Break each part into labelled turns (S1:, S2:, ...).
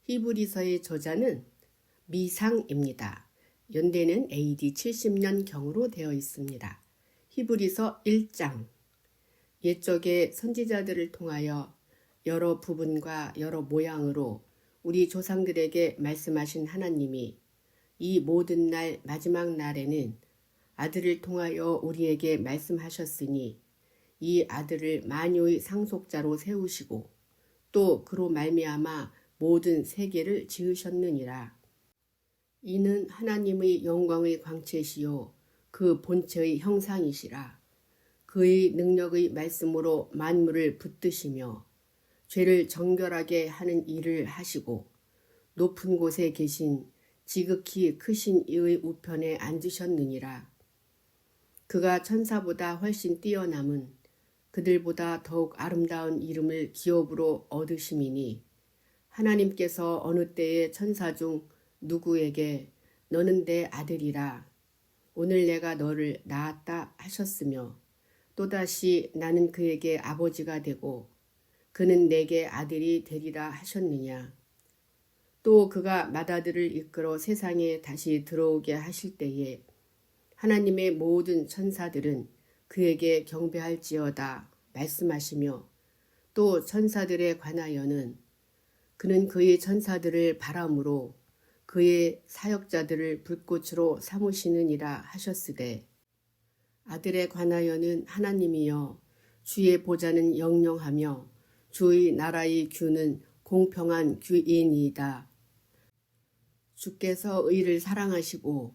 S1: 히브리서의 저자는 미상입니다. 연대는 AD 70년경으로 되어 있습니다. 히브리서 1장. 옛적의 선지자들을 통하여 여러 부분과 여러 모양으로 우리 조상들에게 말씀하신 하나님이 이 모든 날 마지막 날에는 아들을 통하여 우리에게 말씀하셨으니 이 아들을 만유의 상속자로 세우시고 또 그로 말미암아 모든 세계를 지으셨느니라. 이는 하나님의 영광의 광채시요 그 본체의 형상이시라. 그의 능력의 말씀으로 만물을 붙드시며 죄를 정결하게 하는 일을 하시고 높은 곳에 계신 지극히 크신 이의 우편에 앉으셨느니라. 그가 천사보다 훨씬 뛰어남은 그들보다 더욱 아름다운 이름을 기업으로 얻으심이니 하나님께서 어느 때에 천사 중 누구에게 너는 내 아들이라 오늘 내가 너를 낳았다 하셨으며 또다시 나는 그에게 아버지가 되고 그는 내게 아들이 되리라 하셨느냐. 또 그가 맏아들을 이끌어 세상에 다시 들어오게 하실 때에 하나님의 모든 천사들은 그에게 경배할지어다 말씀하시며 또 천사들에 관하여는 그는 그의 천사들을 바람으로 그의 사역자들을 불꽃으로 삼으시느니라 하셨으되 아들에 관하여는 하나님이여 주의 보좌는 영영하며 주의 나라의 규는 공평한 규이니이다. 주께서 의를 사랑하시고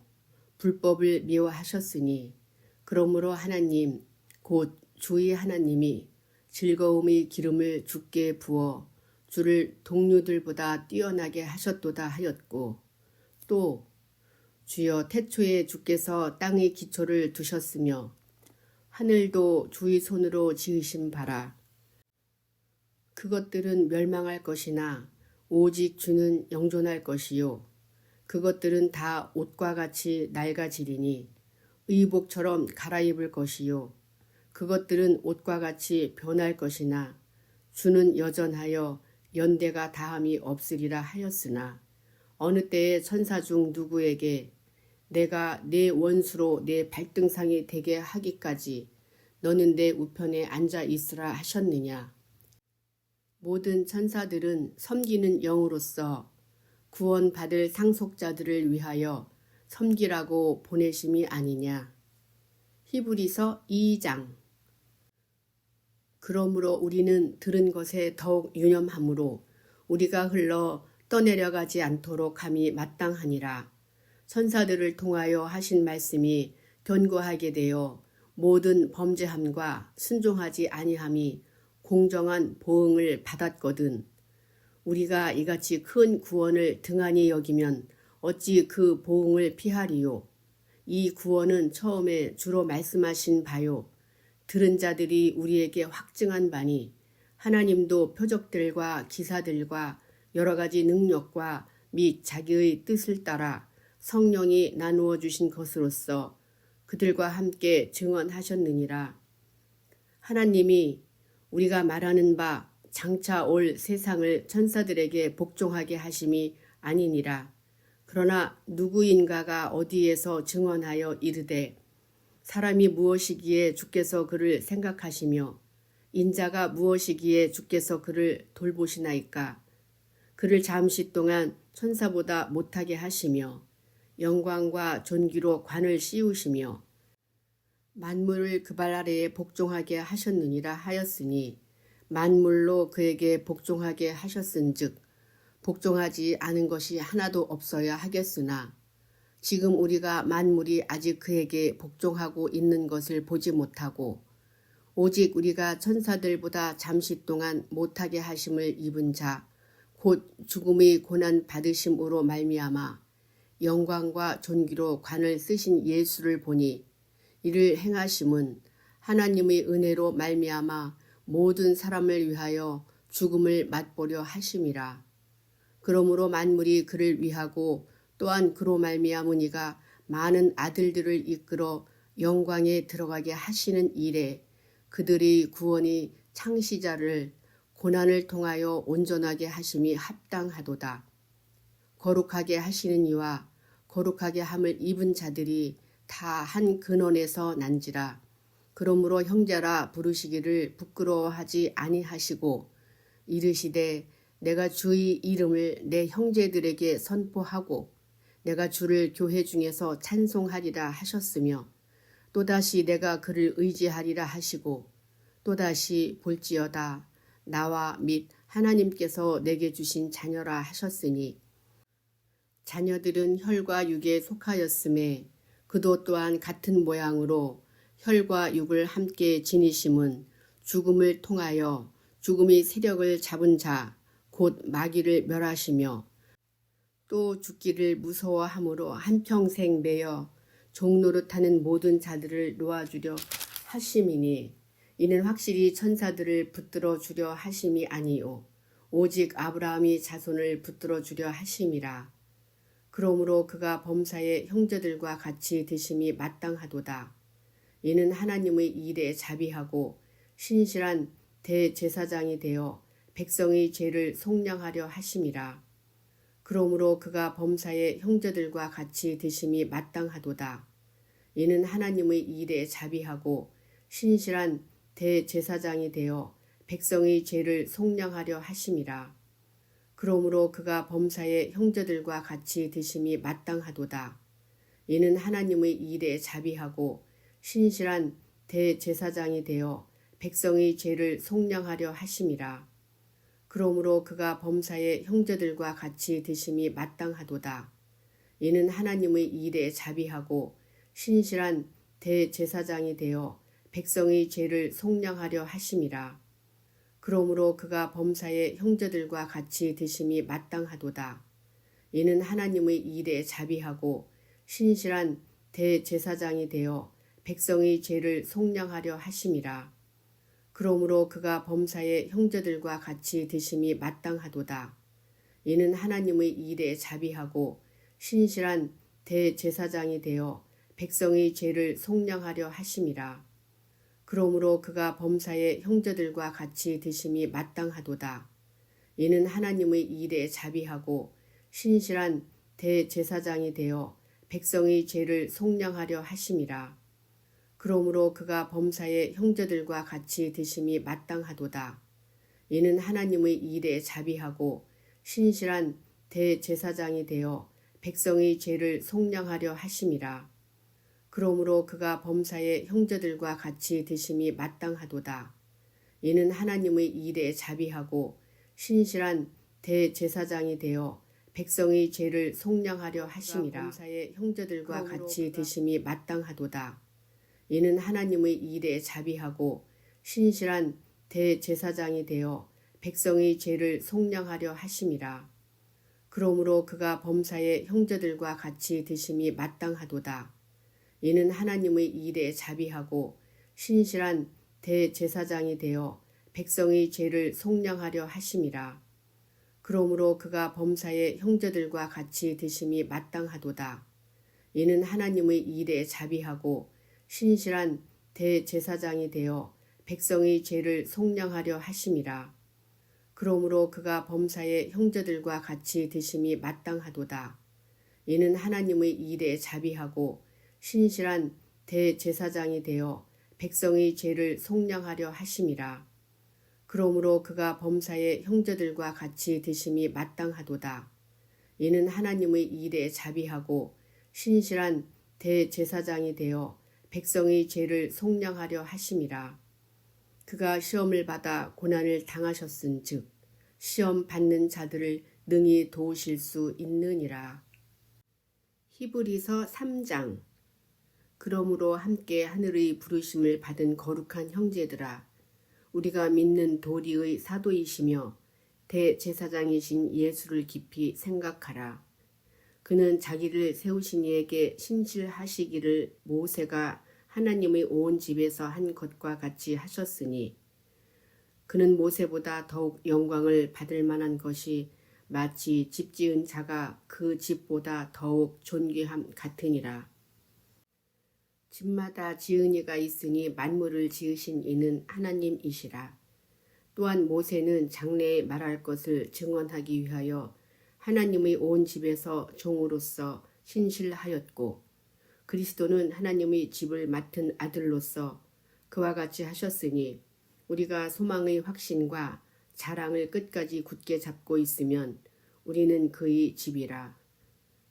S1: 불법을 미워하셨으니 그러므로 하나님 곧 주의 하나님이 즐거움의 기름을 주께 부어 주를 동류들보다 뛰어나게 하셨도다 하였고 또 주여 태초에 주께서 땅의 기초를 두셨으며 하늘도 주의 손으로 지으신 바라. 그것들은 멸망할 것이나 오직 주는 영존할 것이요 그것들은 다 옷과 같이 낡아지리니 의복처럼 갈아입을 것이요 그것들은 옷과 같이 변할 것이나 주는 여전하여 연대가 다함이 없으리라 하였으나 어느 때에 천사 중 누구에게 내가 내 원수로 내 발등상이 되게 하기까지 너는 내 우편에 앉아 있으라 하셨느냐. 모든 천사들은 섬기는 영으로서 구원받을 상속자들을 위하여 섬기라고 보내심이 아니냐. 히브리서 2장. 그러므로 우리는 들은 것에 더욱 유념하므로 우리가 흘러 떠내려가지 않도록 함이 마땅하니라. 천사들을 통하여 하신 말씀이 견고하게 되어 모든 범죄함과 순종하지 아니함이 공정한 보응을 받았거든. 우리가 이같이 큰 구원을 등한히 여기면 어찌 그 보응을 피하리요. 이 구원은 처음에 주로 말씀하신 바요. 들은 자들이 우리에게 확증한 바니 하나님도 표적들과 기사들과 여러 가지 능력과 및 자기의 뜻을 따라 성령이 나누어 주신 것으로서 그들과 함께 증언하셨느니라. 하나님이 우리가 말하는 바 장차 올 세상을 천사들에게 복종하게 하심이 아니니라. 그러나 누구인가가 어디에서 증언하여 이르되 사람이 무엇이기에 주께서 그를 생각하시며 인자가 무엇이기에 주께서 그를 돌보시나이까. 그를 잠시 동안 천사보다 못하게 하시며 영광과 존귀로 관을 씌우시며 만물을 그 발 아래에 복종하게 하셨느니라 하였으니 만물로 그에게 복종하게 하셨은즉 복종하지 않은 것이 하나도 없어야 하겠으나 지금 우리가 만물이 아직 그에게 복종하고 있는 것을 보지 못하고 오직 우리가 천사들보다 잠시 동안 못하게 하심을 입은 자 곧 죽음의 고난 받으심으로 말미암아 영광과 존귀로 관을 쓰신 예수를 보니 이를 행하심은 하나님의 은혜로 말미암아 모든 사람을 위하여 죽음을 맛보려 하심이라. 그러므로 만물이 그를 위하고 또한 그로 말미암으니가 많은 아들들을 이끌어 영광에 들어가게 하시는 일에 그들의 구원이 창시자를 고난을 통하여 온전하게 하심이 합당하도다. 거룩하게 하시는 이와 거룩하게 함을 입은 자들이 다 한 근원에서 난지라. 그러므로 형제라 부르시기를 부끄러워하지 아니하시고 이르시되 내가 주의 이름을 내 형제들에게 선포하고 내가 주를 교회 중에서 찬송하리라 하셨으며 또다시 내가 그를 의지하리라 하시고 또다시 볼지어다 나와 및 하나님께서 내게 주신 자녀라 하셨으니 자녀들은 혈과 육에 속하였음에 그도 또한 같은 모양으로 혈과 육을 함께 지니심은 죽음을 통하여 죽음의 세력을 잡은 자 곧 마귀를 멸하시며 또 죽기를 무서워함으로 한평생 매여 종노릇하는 모든 자들을 놓아주려 하심이니 이는 확실히 천사들을 붙들어 주려 하심이 아니요 오직 아브라함이 자손을 붙들어 주려 하심이라. 그러므로 그가 범사의 형제들과 같이 드심이 마땅하도다. 이는 하나님의 일에 자비하고 신실한 대제사장이 되어 백성의 죄를 속량하려 하심이라. 그러므로 그가 범사의 형제들과 같이 드심이 마땅하도다. 이는 하나님의 일에 자비하고 신실한 대제사장이 되어 백성의 죄를 속량하려 하심이라. 그러므로 그가 범사의 형제들과 같이 드심이 마땅하도다. 이는 하나님의 일에 자비하고 신실한 대제사장이 되어 백성의 죄를 속량하려 하심이라. 그러므로 그가 범사의 형제들과 같이 드심이 마땅하도다. 이는 하나님의 일에 자비하고 신실한 대제사장이 되어 백성의 죄를 속량하려 하심이라. 그러므로 그가 범사의 형제들과 같이 드심이 마땅하도다. 이는 하나님의 일에 자비하고 신실한 대제사장이 되어 백성의 죄를 속량하려 하심이라. 그러므로 그가 범사의 형제들과 같이 드심이 마땅하도다. 이는 하나님의 일에 자비하고 신실한 대제사장이 되어 백성의 죄를 속량하려 하심이라. 그러므로 그가 범사의 형제들과 같이 드심이 마땅하도다. 이는 하나님의 일에 자비하고 신실한 대제사장이 되어 백성의 죄를 속량하려 하심이라. 그러므로 그가 범사의 형제들과 같이 드심이 마땅하도다. 이는 하나님의 일에 자비하고 신실한 대제사장이 되어 백성의 죄를 속량하려 하심이라. 그러므로 그가 범사의 형제들과 같이 드심이 마땅하도다. 이는 하나님의 일에 자비하고 신실한 대제사장이 되어 백성의 죄를 속량하려 하심이라. 범사의 형제들과 같이 드심이 마땅하도다. 이는 하나님의 일에 자비하고 신실한 대제사장이 되어 백성의 죄를 속량하려 하심이라. 그러므로 그가 범사의 형제들과 같이 드심이 마땅하도다. 이는 하나님의 일에 자비하고 신실한 대제사장이 되어 백성의 죄를 속량하려 하심이라. 그러므로 그가 범사의 형제들과 같이 드심이 마땅하도다. 이는 하나님의 일에 자비하고 신실한 대제사장이 되어 백성의 죄를 속량하려 하심이라. 그러므로 그가 범사의 형제들과 같이 드심이 마땅하도다. 이는 하나님의 일에 자비하고 신실한 대제사장이 되어 백성의 죄를 속량하려 하심이라. 그러므로 그가 범사의 형제들과 같이 드심이 마땅하도다. 이는 하나님의 일에 자비하고 신실한 대제사장이 되어 백성의 죄를 속량하려 하심이라. 그가 시험을 받아 고난을 당하셨은즉 시험 받는 자들을 능히 도우실 수 있느니라. 히브리서 3장. 그러므로 함께 하늘의 부르심을 받은 거룩한 형제들아, 우리가 믿는 도리의 사도이시며 대제사장이신 예수를 깊이 생각하라. 그는 자기를 세우신 이에게 신실하시기를 모세가 하나님의 온 집에서 한 것과 같이 하셨으니 그는 모세보다 더욱 영광을 받을 만한 것이 마치 집 지은 자가 그 집보다 더욱 존귀함 같으니라. 집마다 지은 이가 있으니 만물을 지으신 이는 하나님이시라. 또한 모세는 장래에 말할 것을 증언하기 위하여 하나님의 온 집에서 종으로서 신실하였고 그리스도는 하나님의 집을 맡은 아들로서 그와 같이 하셨으니 우리가 소망의 확신과 자랑을 끝까지 굳게 잡고 있으면 우리는 그의 집이라.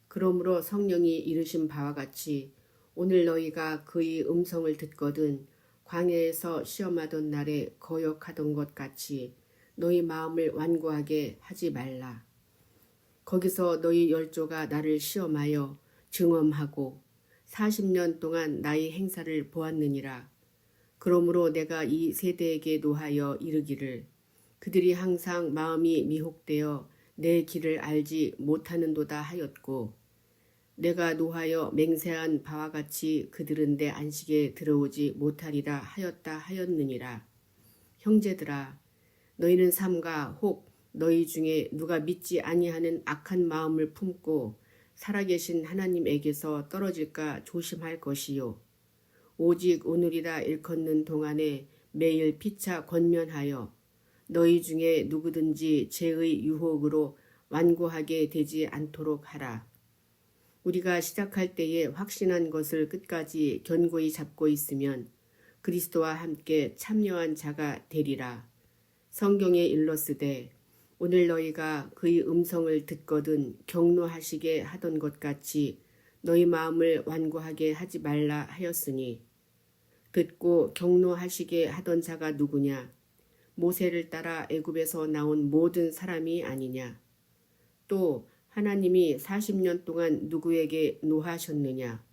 S1: 그러므로 성령이 이르신 바와 같이 오늘 너희가 그의 음성을 듣거든 광야에서 시험하던 날에 거역하던 것 같이 너희 마음을 완고하게 하지 말라. 거기서 너희 열조가 나를 시험하여 증언하고 40년 동안 나의 행사를 보았느니라. 그러므로 내가 이 세대에게 노하여 이르기를 그들이 항상 마음이 미혹되어 내 길을 알지 못하는도다 하였고 내가 노하여 맹세한 바와 같이 그들은 내 안식에 들어오지 못하리라 하였다 하였느니라. 형제들아 너희는 삼가 혹 너희 중에 누가 믿지 아니하는 악한 마음을 품고 살아계신 하나님에게서 떨어질까 조심할 것이요 오직 오늘이라 일컫는 동안에 매일 피차 권면하여 너희 중에 누구든지 죄의 유혹으로 완고하게 되지 않도록 하라. 우리가 시작할 때에 확신한 것을 끝까지 견고히 잡고 있으면 그리스도와 함께 참여한 자가 되리라. 성경에 일렀으되 오늘 너희가 그의 음성을 듣거든 경노하시게 하던 것 같이 너희 마음을 완고하게 하지 말라 하였으니 듣고 경노하시게 하던 자가 누구냐? 모세를 따라 애굽에서 나온 모든 사람이 아니냐? 또 하나님이 40년 동안 누구에게 노하셨느냐?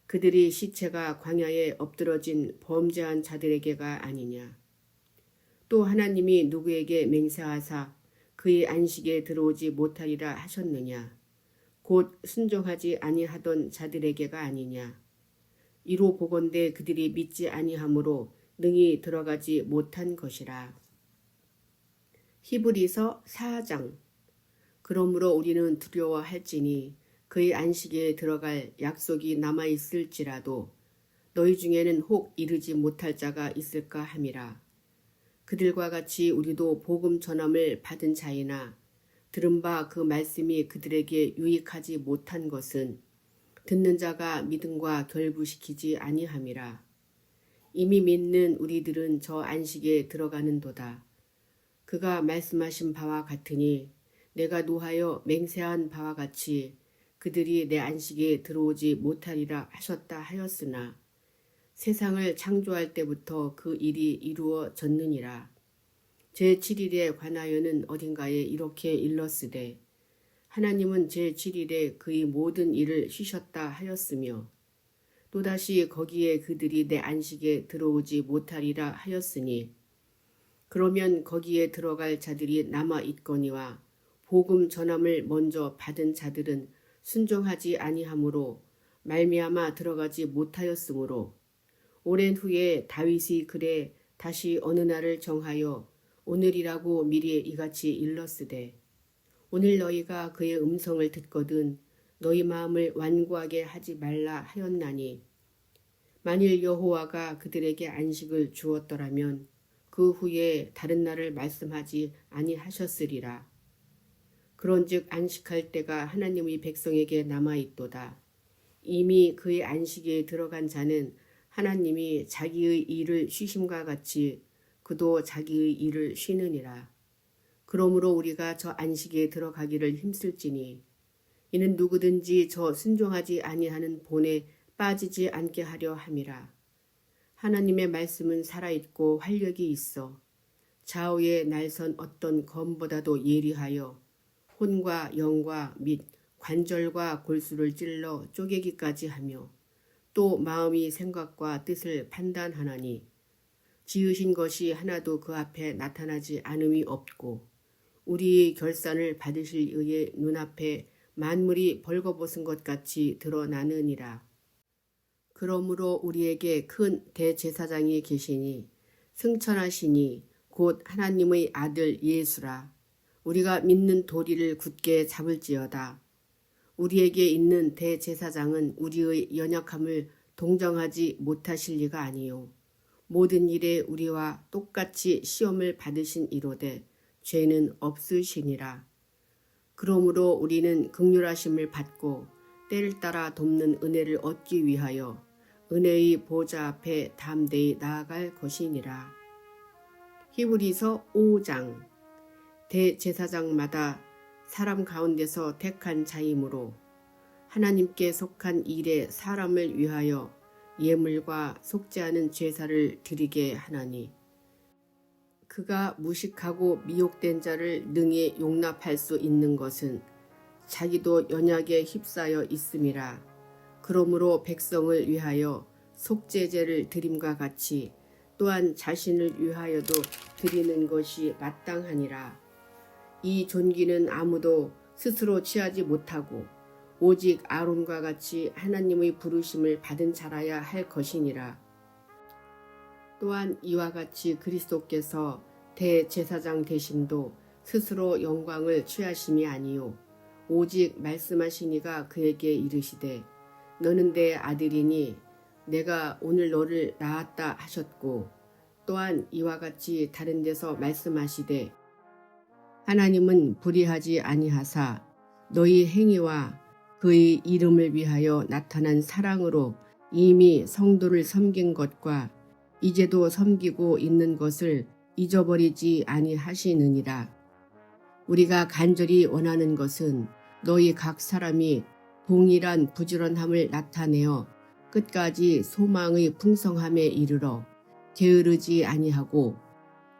S1: 그들이 시체가 광야에 엎드러진 범죄한 자들에게가 아니냐? 또 하나님이 누구에게 맹세하사 그의 안식에 들어오지 못하리라 하셨느냐? 곧 순종하지 아니하던 자들에게가 아니냐? 이로 보건대 그들이 믿지 아니하므로 능히 들어가지 못한 것이라. 히브리서 4장. 그러므로 우리는 두려워할지니 그의 안식에 들어갈 약속이 남아있을지라도 너희 중에는 혹 이르지 못할 자가 있을까 함이라. 그들과 같이 우리도 복음 전함을 받은 자이나 들은 바 그 말씀이 그들에게 유익하지 못한 것은 듣는 자가 믿음과 결부시키지 아니함이라. 이미 믿는 우리들은 저 안식에 들어가는도다. 그가 말씀하신 바와 같으니 내가 노하여 맹세한 바와 같이 그들이 내 안식에 들어오지 못하리라 하셨다 하였으나 세상을 창조할 때부터 그 일이 이루어졌느니라. 제7일에 관하여는 어딘가에 이렇게 일렀으되 하나님은 제7일에 그의 모든 일을 쉬셨다 하였으며 또다시 거기에 그들이 내 안식에 들어오지 못하리라 하였으니 그러면 거기에 들어갈 자들이 남아있거니와 복음 전함을 먼저 받은 자들은 순종하지 아니하므로 말미암아 들어가지 못하였으므로 오랜 후에 다윗이 글에 다시 어느 날을 정하여 오늘이라고 미리 이같이 일렀으되 오늘 너희가 그의 음성을 듣거든 너희 마음을 완고하게 하지 말라 하였나니 만일 여호와가 그들에게 안식을 주었더라면 그 후에 다른 날을 말씀하지 아니하셨으리라. 그런즉 안식할 때가 하나님의 백성에게 남아있도다. 이미 그의 안식에 들어간 자는 하나님이 자기의 일을 쉬심과 같이 그도 자기의 일을 쉬느니라. 그러므로 우리가 저 안식에 들어가기를 힘쓸지니 이는 누구든지 저 순종하지 아니하는 본에 빠지지 않게 하려 함이라. 하나님의 말씀은 살아있고 활력이 있어 좌우에 날선 어떤 검보다도 예리하여 혼과 영과 및 관절과 골수를 찔러 쪼개기까지 하며 또 마음이 생각과 뜻을 판단하나니 지으신 것이 하나도 그 앞에 나타나지 않음이 없고 우리의 결산을 받으실 의의 눈앞에 만물이 벌거벗은 것 같이 드러나느니라. 그러므로 우리에게 큰 대제사장이 계시니 승천하시니 곧 하나님의 아들 예수라. 우리가 믿는 도리를 굳게 잡을지어다. 우리에게 있는 대제사장은 우리의 연약함을 동정하지 못하실 리가 아니요 모든 일에 우리와 똑같이 시험을 받으신 이로되 죄는 없으시니라. 그러므로 우리는 긍휼하심을 받고 때를 따라 돕는 은혜를 얻기 위하여 은혜의 보좌 앞에 담대히 나아갈 것이니라. 히브리서 5장. 대제사장마다 사람 가운데서 택한 자이므로 하나님께 속한 일에 사람을 위하여 예물과 속지 않은 제사를 드리게 하나니 그가 무식하고 미혹된 자를 능히 용납할 수 있는 것은 자기도 연약에 휩싸여 있음이라. 그러므로 백성을 위하여 속죄제를 드림과 같이 또한 자신을 위하여도 드리는 것이 마땅하니라. 이 존귀는 아무도 스스로 취하지 못하고 오직 아론과 같이 하나님의 부르심을 받은 자라야 할 것이니라. 또한 이와 같이 그리스도께서 대제사장 되심도 스스로 영광을 취하심이 아니요 오직 말씀하시니가 그에게 이르시되 너는 내 아들이니 내가 오늘 너를 낳았다 하셨고 또한 이와 같이 다른 데서 말씀하시되 하나님은 불의하지 아니하사 너희 행위와 그의 이름을 위하여 나타난 사랑으로 이미 성도를 섬긴 것과 이제도 섬기고 있는 것을 잊어버리지 아니하시느니라. 우리가 간절히 원하는 것은 너희 각 사람이 동일한 부지런함을 나타내어 끝까지 소망의 풍성함에 이르러 게으르지 아니하고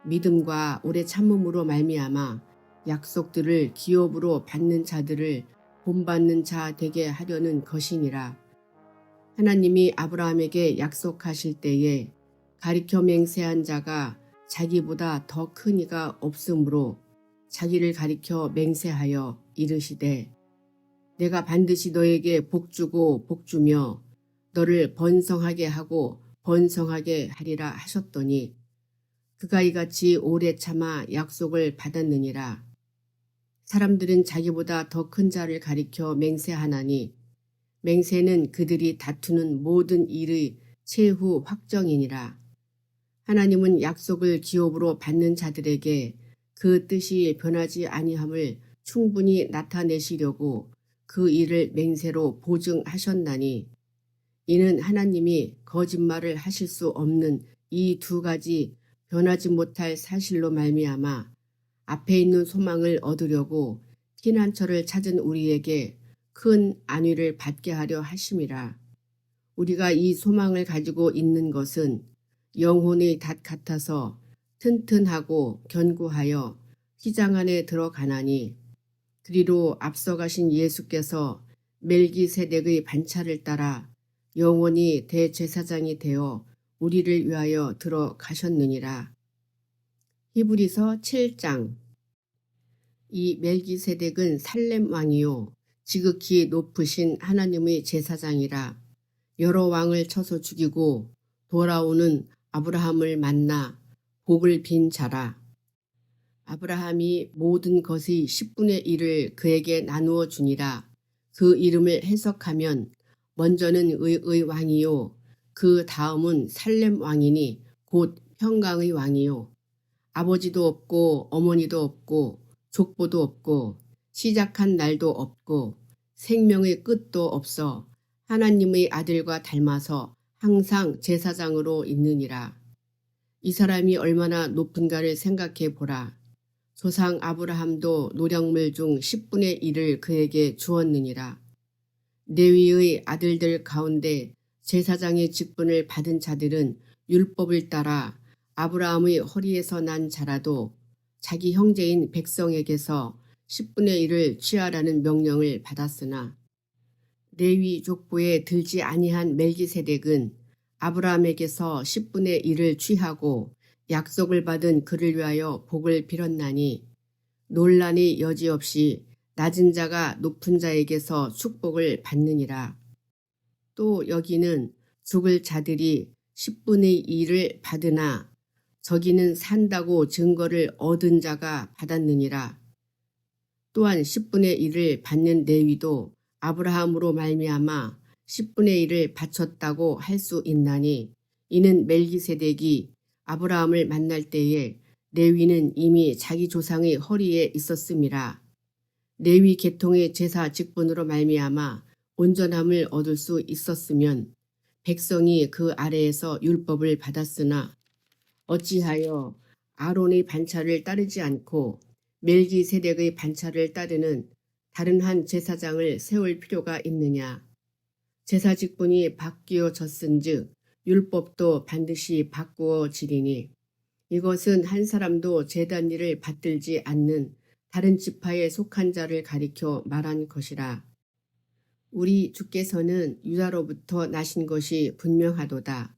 S1: 믿음과 오래 참음으로 말미암아 약속들을 기업으로 받는 자들을 본받는 자 되게 하려는 것이니라. 하나님이 아브라함에게 약속하실 때에 가리켜 맹세한 자가 자기보다 더 큰 이가 없으므로 자기를 가리켜 맹세하여 이르시되 내가 반드시 너에게 복주고 복주며 너를 번성하게 하고 번성하게 하리라 하셨더니 그가 이같이 오래 참아 약속을 받았느니라. 사람들은 자기보다 더 큰 자를 가리켜 맹세하나니 맹세는 그들이 다투는 모든 일의 최후 확정이니라. 하나님은 약속을 기업으로 받는 자들에게 그 뜻이 변하지 아니함을 충분히 나타내시려고 그 일을 맹세로 보증하셨나니 이는 하나님이 거짓말을 하실 수 없는 이 두 가지 변하지 못할 사실로 말미암아 앞에 있는 소망을 얻으려고 피난처를 찾은 우리에게 큰 안위를 받게 하려 하심이라. 우리가 이 소망을 가지고 있는 것은 영혼의 닷 같아서 튼튼하고 견고하여 휘장 안에 들어가나니 그리로 앞서가신 예수께서 멜기세덱의 반차를 따라 영원히 대제사장이 되어 우리를 위하여 들어가셨느니라. 히브리서 7장. 이 멜기세덱은 살렘 왕이요 지극히 높으신 하나님의 제사장이라. 여러 왕을 쳐서 죽이고 돌아오는 아브라함을 만나 복을 빈 자라. 아브라함이 모든 것의 10분의 1을 그에게 나누어 주니라. 그 이름을 해석하면 먼저는 의의 왕이요 그 다음은 살렘 왕이니 곧 평강의 왕이요 아버지도 없고 어머니도 없고 족보도 없고 시작한 날도 없고 생명의 끝도 없어 하나님의 아들과 닮아서 항상 제사장으로 있느니라. 이 사람이 얼마나 높은가를 생각해 보라. 조상 아브라함도 노령물 중 10분의 1을 그에게 주었느니라. 레위의 아들들 가운데 제사장의 직분을 받은 자들은 율법을 따라 아브라함의 허리에서 난 자라도 자기 형제인 백성에게서 10분의 1을 취하라는 명령을 받았으나 레위 족보에 들지 아니한 멜기세덱은 아브라함에게서 10분의 1을 취하고 약속을 받은 그를 위하여 복을 빌었나니 논란이 여지없이 낮은 자가 높은 자에게서 축복을 받느니라. 또 여기는 죽을 자들이 10분의 1을 받으나 저기는 산다고 증거를 얻은 자가 받았느니라. 또한 10분의 1을 받는 레위도 아브라함으로 말미암아 10분의 1을 바쳤다고 할 수 있나니 이는 멜기세덱이 아브라함을 만날 때에 레위는 이미 자기 조상의 허리에 있었음이라. 레위 계통의 제사 직분으로 말미암아 온전함을 얻을 수 있었으면 백성이 그 아래에서 율법을 받았으나 어찌하여 아론의 반차를 따르지 않고 멜기세덱의 반차를 따르는 다른 한 제사장을 세울 필요가 있느냐. 제사 직분이 바뀌어졌은즉 율법도 반드시 바꾸어지리니 이것은 한 사람도 제단 일을 받들지 않는 다른 지파에 속한 자를 가리켜 말한 것이라. 우리 주께서는 유다로부터 나신 것이 분명하도다.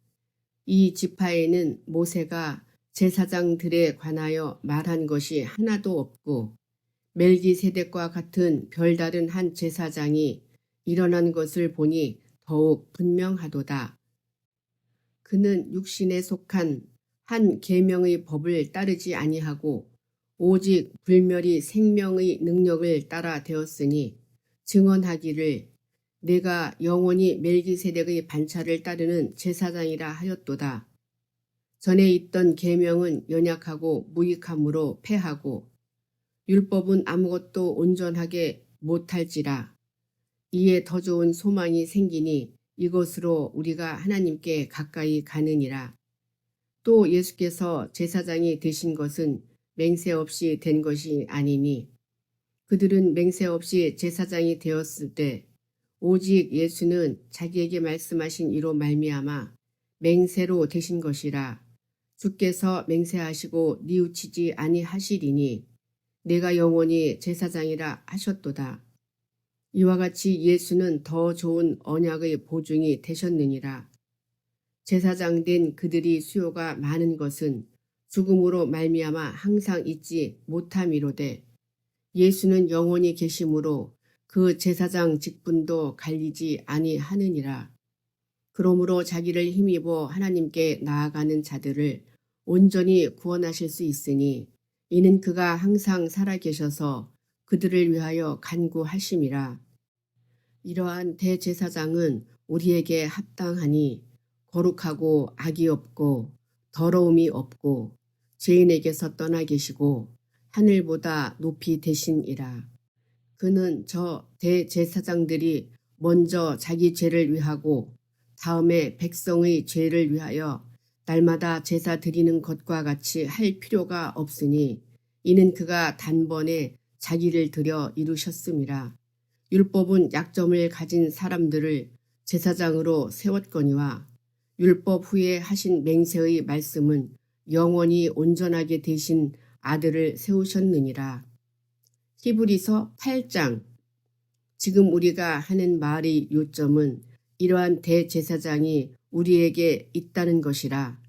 S1: 이 지파에는 모세가 제사장들에 관하여 말한 것이 하나도 없고 멜기세덱과 같은 별다른 한 제사장이 일어난 것을 보니 더욱 분명하도다. 그는 육신에 속한 한 계명의 법을 따르지 아니하고 오직 불멸이 생명의 능력을 따라 되었으니 증언하기를 내가 영원히 멜기세덱의 반차를 따르는 제사장이라 하였도다. 전에 있던 계명은 연약하고 무익함으로 패하고 율법은 아무것도 온전하게 못할지라. 이에 더 좋은 소망이 생기니 이것으로 우리가 하나님께 가까이 가느니라. 또 예수께서 제사장이 되신 것은 맹세 없이 된 것이 아니니 그들은 맹세 없이 제사장이 되었을 때 오직 예수는 자기에게 말씀하신 이로 말미암아 맹세로 되신 것이라. 주께서 맹세하시고 뉘우치지 아니하시리니 내가 영원히 제사장이라 하셨도다. 이와 같이 예수는 더 좋은 언약의 보증이 되셨느니라. 제사장 된 그들이 수요가 많은 것은 죽음으로 말미암아 항상 잊지 못함이로되 예수는 영원히 계심으로 그 제사장 직분도 갈리지 아니하느니라. 그러므로 자기를 힘입어 하나님께 나아가는 자들을 온전히 구원하실 수 있으니 이는 그가 항상 살아계셔서 그들을 위하여 간구하심이라. 이러한 대제사장은 우리에게 합당하니 거룩하고 악이 없고 더러움이 없고 죄인에게서 떠나 계시고 하늘보다 높이 되시니라. 그는 저 대제사장들이 먼저 자기 죄를 위하고 다음에 백성의 죄를 위하여 날마다 제사 드리는 것과 같이 할 필요가 없으니 이는 그가 단번에 자기를 드려 이루셨음이라. 율법은 약점을 가진 사람들을 제사장으로 세웠거니와 율법 후에 하신 맹세의 말씀은 영원히 온전하게 되신 아들을 세우셨느니라. 히브리서 8장. 지금 우리가 하는 말의 요점은 이러한 대제사장이 우리에게 있다는 것이라.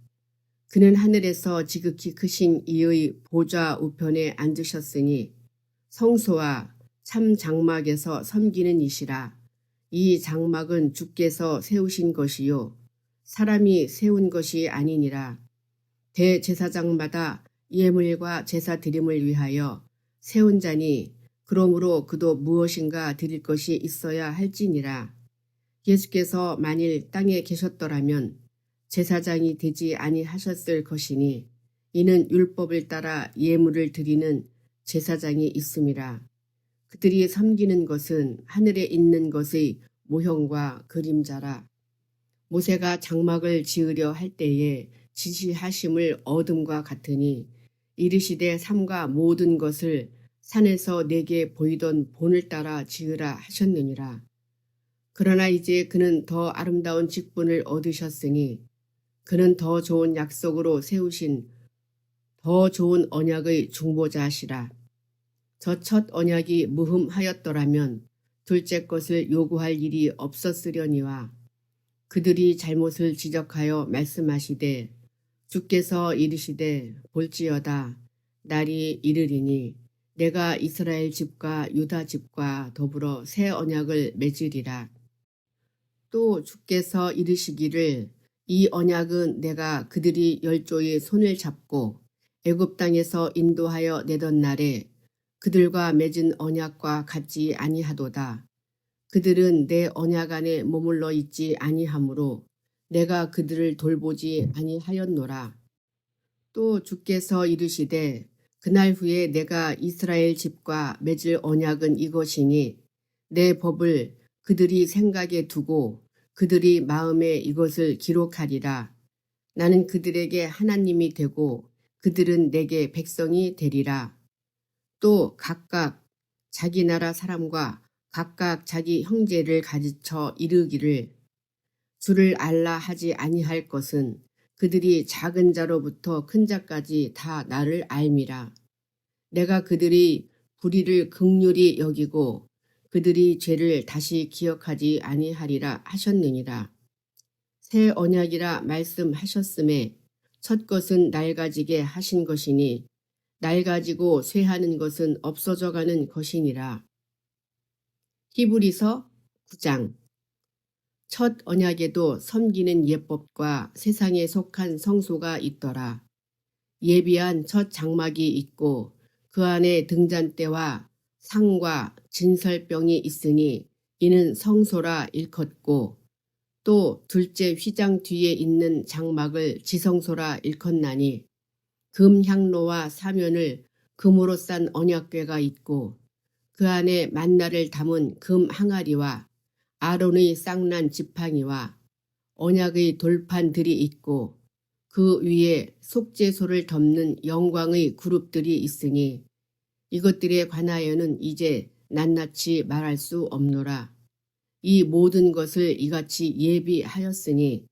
S1: 그는 하늘에서 지극히 크신 이의 보좌 우편에 앉으셨으니 성소와 참 장막에서 섬기는 이시라. 이 장막은 주께서 세우신 것이요 사람이 세운 것이 아니니라. 대제사장마다 예물과 제사 드림을 위하여 세운 자니 그러므로 그도 무엇인가 드릴 것이 있어야 할지니라. 예수께서 만일 땅에 계셨더라면 제사장이 되지 아니하셨을 것이니 이는 율법을 따라 예물을 드리는 제사장이 있음이라. 그들이 섬기는 것은 하늘에 있는 것의 모형과 그림자라. 모세가 장막을 지으려 할 때에 지시하심을 얻음과 같으니 이르시되 삼가 모든 것을 산에서 내게 보이던 본을 따라 지으라 하셨느니라. 그러나 이제 그는 더 아름다운 직분을 얻으셨으니 그는 더 좋은 약속으로 세우신 더 좋은 언약의 중보자시라. 저 첫 언약이 무흠하였더라면 둘째 것을 요구할 일이 없었으려니와 그들이 잘못을 지적하여 말씀하시되 주께서 이르시되 볼지어다 날이 이르리니 내가 이스라엘 집과 유다 집과 더불어 새 언약을 맺으리라. 또 주께서 이르시기를 이 언약은 내가 그들이 열조의 손을 잡고 애굽 땅에서 인도하여 내던 날에 그들과 맺은 언약과 같지 아니하도다. 그들은 내 언약 안에 머물러 있지 아니하므로 내가 그들을 돌보지 아니하였노라. 또 주께서 이르시되 그날 후에 내가 이스라엘 집과 맺을 언약은 이것이니 내 법을 그들이 생각에 두고 그들이 마음에 이것을 기록하리라. 나는 그들에게 하나님이 되고 그들은 내게 백성이 되리라. 또 각각 자기 나라 사람과 각각 자기 형제를 가르쳐 이르기를 주를 알라 하지 아니할 것은 그들이 작은 자로부터 큰 자까지 다 나를 알미라. 내가 그들이 불의를 긍휼히 여기고 그들이 죄를 다시 기억하지 아니하리라 하셨느니라. 새 언약이라 말씀하셨음에 첫 것은 낡아지게 하신 것이니 낡아지고 쇠하는 것은 없어져가는 것이니라. 히브리서 9장. 첫 언약에도 섬기는 예법과 세상에 속한 성소가 있더라. 예비한 첫 장막이 있고 그 안에 등잔대와 상과 진설병이 있으니 이는 성소라 일컫고 또 둘째 휘장 뒤에 있는 장막을 지성소라 일컫나니 금 향로와 사면을 금으로 싼 언약궤가 있고 그 안에 만나를 담은 금 항아리와 아론의 쌍난 지팡이와 언약의 돌판들이 있고 그 위에 속죄소를 덮는 영광의 그룹들이 있으니 이것들에 관하여는 이제 낱낱이 말할 수 없노라. 이 모든 것을 이같이 예비하였으니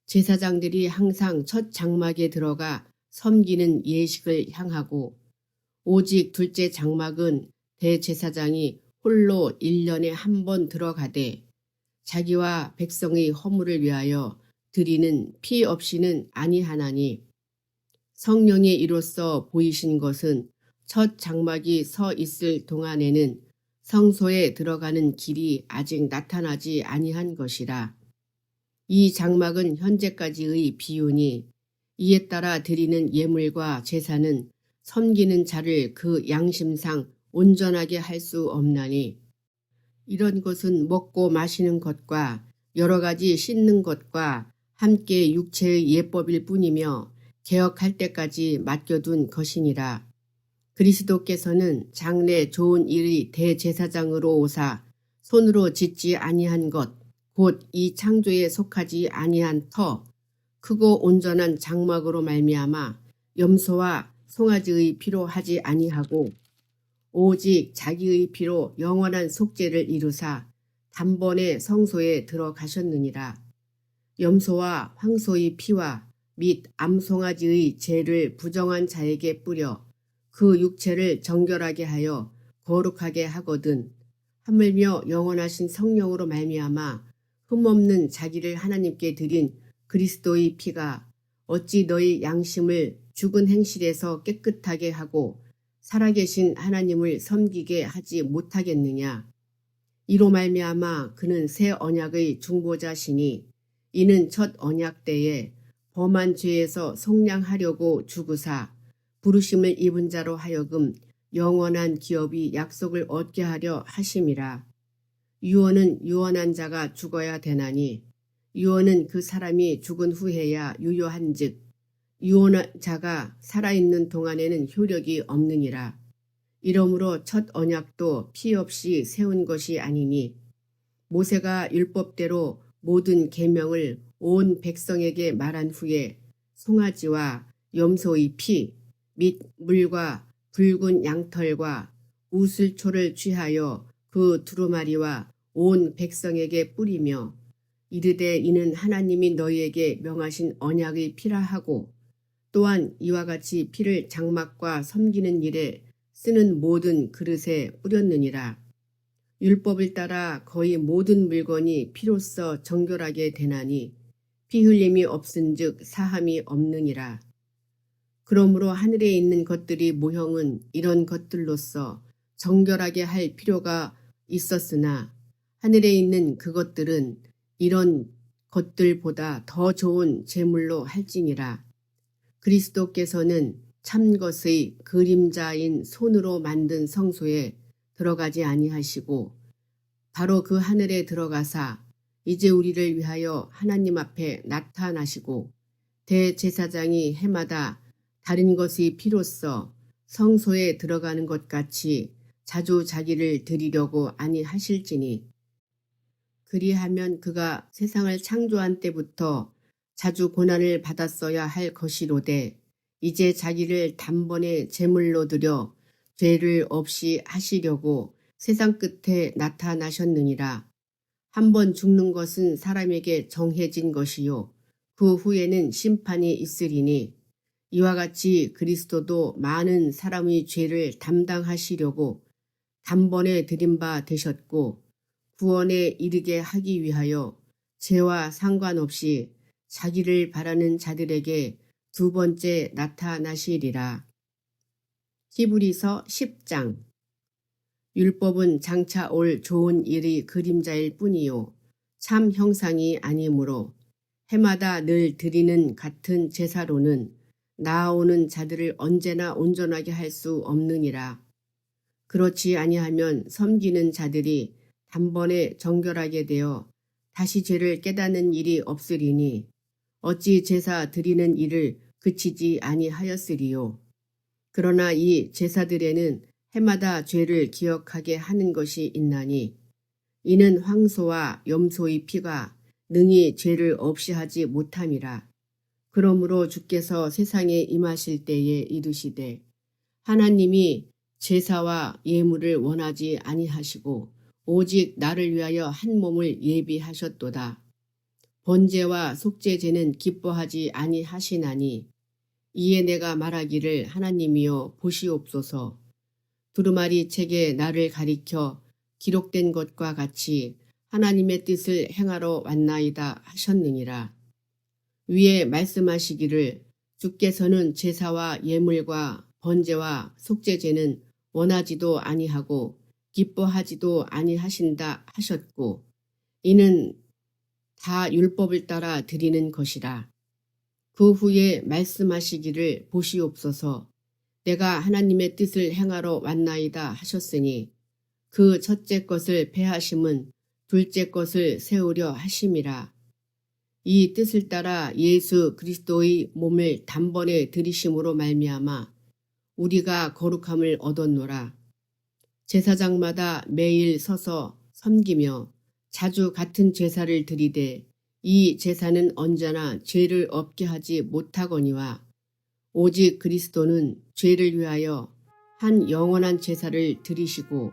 S1: 제사장들이 항상 첫 장막에 들어가 섬기는 예식을 향하고 오직 둘째 장막은 대제사장이 홀로 1년에 한 번 들어가되 자기와 백성의 허물을 위하여 드리는 피 없이는 아니하나니 성령이 이로써 보이신 것은 첫 장막이 서 있을 동안에는 성소에 들어가는 길이 아직 나타나지 아니한 것이라. 이 장막은 현재까지의 비유니 이에 따라 드리는 예물과 제사는 섬기는 자를 그 양심상 온전하게 할 수 없나니 이런 것은 먹고 마시는 것과 여러 가지 씻는 것과 함께 육체의 예법일 뿐이며 개혁할 때까지 맡겨둔 것이니라. 그리스도께서는 장래 좋은 일의 대제사장으로 오사 손으로 짓지 아니한 것 곧 이 창조에 속하지 아니한 터 크고 온전한 장막으로 말미암아 염소와 송아지의 피로 하지 아니하고 오직 자기의 피로 영원한 속죄를 이루사 단번에 성소에 들어가셨느니라. 염소와 황소의 피와 및 암송아지의 죄를 부정한 자에게 뿌려 그 육체를 정결하게 하여 거룩하게 하거든 하물며 영원하신 성령으로 말미암아 흠없는 자기를 하나님께 드린 그리스도의 피가 어찌 너희 양심을 죽은 행실에서 깨끗하게 하고 살아계신 하나님을 섬기게 하지 못하겠느냐. 이로 말미암아 그는 새 언약의 중보자시니 이는 첫 언약 때에 범한 죄에서 속량하려고 죽으사 부르심을 입은 자로 하여금 영원한 기업이 약속을 얻게 하려 하심이라. 유언은 유언한 자가 죽어야 되나니 유언은 그 사람이 죽은 후에야 유효한즉 유언한 자가 살아있는 동안에는 효력이 없느니라. 이러므로 첫 언약도 피 없이 세운 것이 아니니 모세가 율법대로 모든 계명을 온 백성에게 말한 후에 송아지와 염소의 피 및 물과 붉은 양털과 우슬초를 취하여 그 두루마리와 온 백성에게 뿌리며 이르되 이는 하나님이 너희에게 명하신 언약의 피라 하고 또한 이와 같이 피를 장막과 섬기는 일에 쓰는 모든 그릇에 뿌렸느니라. 율법을 따라 거의 모든 물건이 피로써 정결하게 되나니 피 흘림이 없은즉 사함이 없느니라. 그러므로 하늘에 있는 것들이 모형은 이런 것들로서 정결하게 할 필요가 있었으나 하늘에 있는 그것들은 이런 것들보다 더 좋은 제물로 할지니라. 그리스도께서는 참것의 그림자인 손으로 만든 성소에 들어가지 아니하시고 바로 그 하늘에 들어가사 이제 우리를 위하여 하나님 앞에 나타나시고 대제사장이 해마다 다른 것이 필요써 성소에 들어가는 것 같이 자주 자기를 드리려고 아니하실지니 그리하면 그가 세상을 창조한 때부터 자주 고난을 받았어야 할 것이로되 이제 자기를 단번에 제물로 드려 죄를 없이 하시려고 세상 끝에 나타나셨느니라. 한 번 죽는 것은 사람에게 정해진 것이요 그 후에는 심판이 있으리니 이와 같이 그리스도도 많은 사람의 죄를 담당하시려고 단번에 드린 바 되셨고 구원에 이르게 하기 위하여 죄와 상관없이 자기를 바라는 자들에게 두 번째 나타나시리라. 히브리서 10장 율법은 장차 올 좋은 일의 그림자일 뿐이요 참 형상이 아니므로 해마다 늘 드리는 같은 제사로는 나아오는 자들을 언제나 온전하게 할 수 없느니라. 그렇지 아니하면 섬기는 자들이 단번에 정결하게 되어 다시 죄를 깨닫는 일이 없으리니 어찌 제사 드리는 일을 그치지 아니하였으리요. 그러나 이 제사들에는 해마다 죄를 기억하게 하는 것이 있나니 이는 황소와 염소의 피가 능히 죄를 없이 하지 못함이라. 그러므로 주께서 세상에 임하실 때에 이르시되 하나님이 제사와 예물을 원하지 아니하시고 오직 나를 위하여 한 몸을 예비하셨도다. 번제와 속죄제는 기뻐하지 아니하시나니 이에 내가 말하기를 하나님이여 보시옵소서. 두루마리 책에 나를 가리켜 기록된 것과 같이 하나님의 뜻을 행하러 왔나이다 하셨느니라. 위에 말씀하시기를 주께서는 제사와 예물과 번제와 속죄제는 원하지도 아니하고 기뻐하지도 아니하신다 하셨고 이는 다 율법을 따라 드리는 것이라. 그 후에 말씀하시기를 보시옵소서. 내가 하나님의 뜻을 행하러 왔나이다 하셨으니 그 첫째 것을 패하심은 둘째 것을 세우려 하심이라. 이 뜻을 따라 예수 그리스도의 몸을 단번에 들이심으로 말미암아 우리가 거룩함을 얻었노라. 제사장마다 매일 서서 섬기며 자주 같은 제사를 드리되 이 제사는 언제나 죄를 없게 하지 못하거니와 오직 그리스도는 죄를 위하여 한 영원한 제사를 드리시고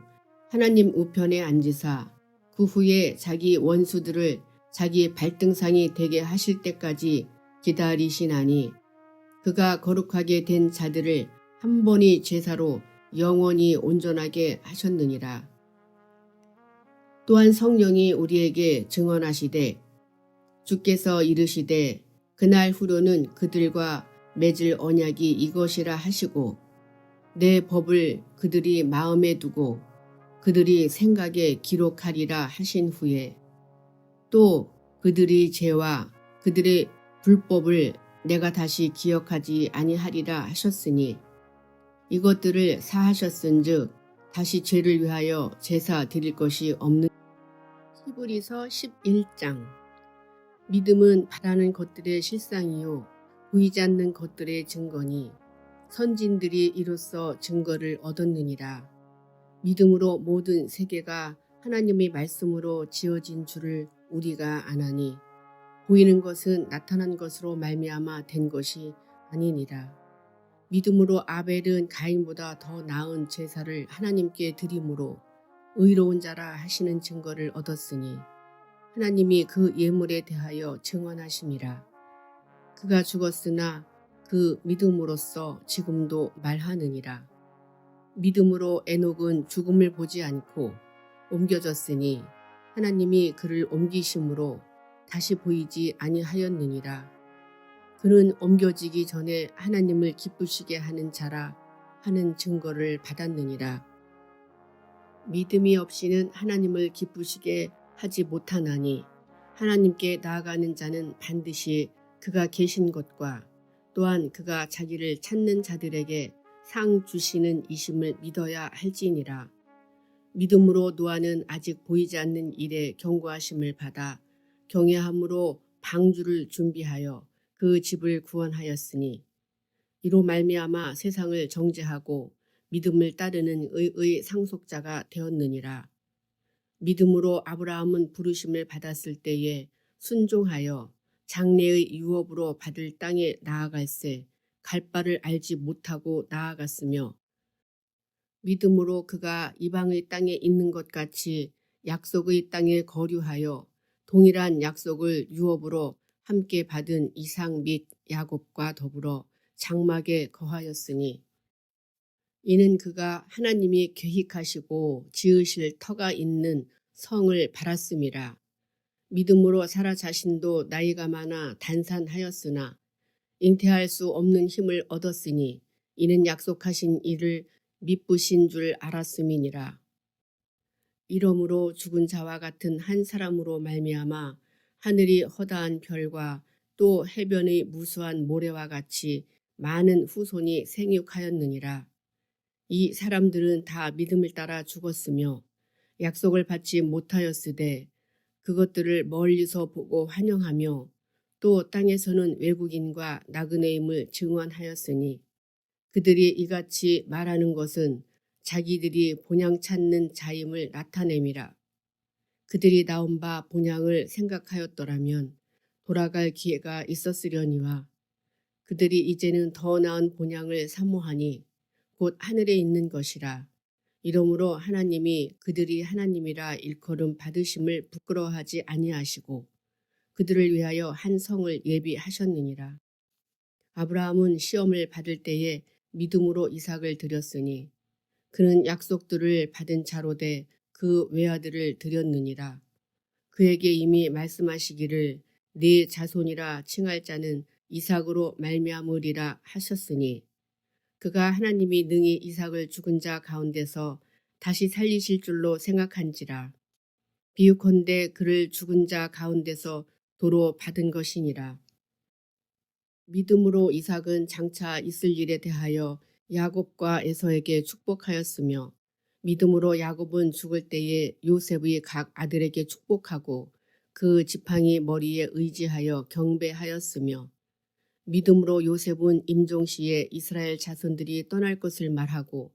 S1: 하나님 우편에 앉으사 그 후에 자기 원수들을 자기 발등상이 되게 하실 때까지 기다리시나니 그가 거룩하게 된 자들을 한 번의 제사로 영원히 온전하게 하셨느니라. 또한 성령이 우리에게 증언하시되 주께서 이르시되 그날 후로는 그들과 맺을 언약이 이것이라 하시고 내 법을 그들이 마음에 두고 그들이 생각에 기록하리라 하신 후에 또 그들의 죄와 그들의 불법을 내가 다시 기억하지 아니하리라 하셨으니 이것들을 사하셨은즉 다시 죄를 위하여 제사 드릴 것이 없는. 히브리서 11장 믿음은 바라는 것들의 실상이요 보이지 않는 것들의 증거니 선진들이 이로써 증거를 얻었느니라. 믿음으로 모든 세계가 하나님의 말씀으로 지어진 줄을 우리가 아나니 보이는 것은 나타난 것으로 말미암아 된 것이 아니니라. 믿음으로 아벨은 가인보다 더 나은 제사를 하나님께 드림으로 의로운 자라 하시는 증거를 얻었으니 하나님이 그 예물에 대하여 증언하심이라. 그가 죽었으나 그 믿음으로써 지금도 말하느니라. 믿음으로 에녹은 죽음을 보지 않고 옮겨졌으니 하나님이 그를 옮기심으로 다시 보이지 아니하였느니라. 그는 옮겨지기 전에 하나님을 기쁘시게 하는 자라 하는 증거를 받았느니라. 믿음이 없이는 하나님을 기쁘시게 하지 못하나니 하나님께 나아가는 자는 반드시 그가 계신 것과 또한 그가 자기를 찾는 자들에게 상 주시는 이심을 믿어야 할지니라. 믿음으로 노아는 아직 보이지 않는 일에 경고하심을 받아 경외함으로 방주를 준비하여 그 집을 구원하였으니 이로 말미암아 세상을 정죄하고 믿음을 따르는 의의 상속자가 되었느니라. 믿음으로 아브라함은 부르심을 받았을 때에 순종하여 장래의 유업으로 받을 땅에 나아갈새 갈 바를 알지 못하고 나아갔으며 믿음으로 그가 이방의 땅에 있는 것 같이 약속의 땅에 거류하여 동일한 약속을 유업으로 함께 받은 이삭 및 야곱과 더불어 장막에 거하였으니 이는 그가 하나님이 계획하시고 지으실 터가 있는 성을 바랐음이라. 믿음으로 사라 자신도 나이가 많아 단산하였으나 잉태할 수 없는 힘을 얻었으니 이는 약속하신 이를 미쁘신 줄 알았음이니라. 이러므로 죽은 자와 같은 한 사람으로 말미암아 하늘이 허다한 별과 또 해변의 무수한 모래와 같이 많은 후손이 생육하였느니라. 이 사람들은 다 믿음을 따라 죽었으며 약속을 받지 못하였으되 그것들을 멀리서 보고 환영하며 또 땅에서는 외국인과 나그네임을 증언하였으니 그들이 이같이 말하는 것은 자기들이 본향 찾는 자임을 나타냄이라. 그들이 나온 바 본향을 생각하였더라면 돌아갈 기회가 있었으려니와 그들이 이제는 더 나은 본향을 사모하니 곧 하늘에 있는 것이라. 이러므로 하나님이 그들이 하나님이라 일컬음 받으심을 부끄러워하지 아니하시고 그들을 위하여 한 성을 예비하셨느니라. 아브라함은 시험을 받을 때에 믿음으로 이삭을 드렸으니 그는 약속들을 받은 자로되 그 외아들을 드렸느니라. 그에게 이미 말씀하시기를 네 자손이라 칭할 자는 이삭으로 말미암으리라 하셨으니 그가 하나님이 능히 이삭을 죽은 자 가운데서 다시 살리실 줄로 생각한지라. 비유컨대 그를 죽은 자 가운데서 도로 받은 것이니라. 믿음으로 이삭은 장차 있을 일에 대하여 야곱과 에서에게 축복하였으며 믿음으로 야곱은 죽을 때에 요셉의 각 아들에게 축복하고 그 지팡이 머리에 의지하여 경배하였으며 믿음으로 요셉은 임종시에 이스라엘 자손들이 떠날 것을 말하고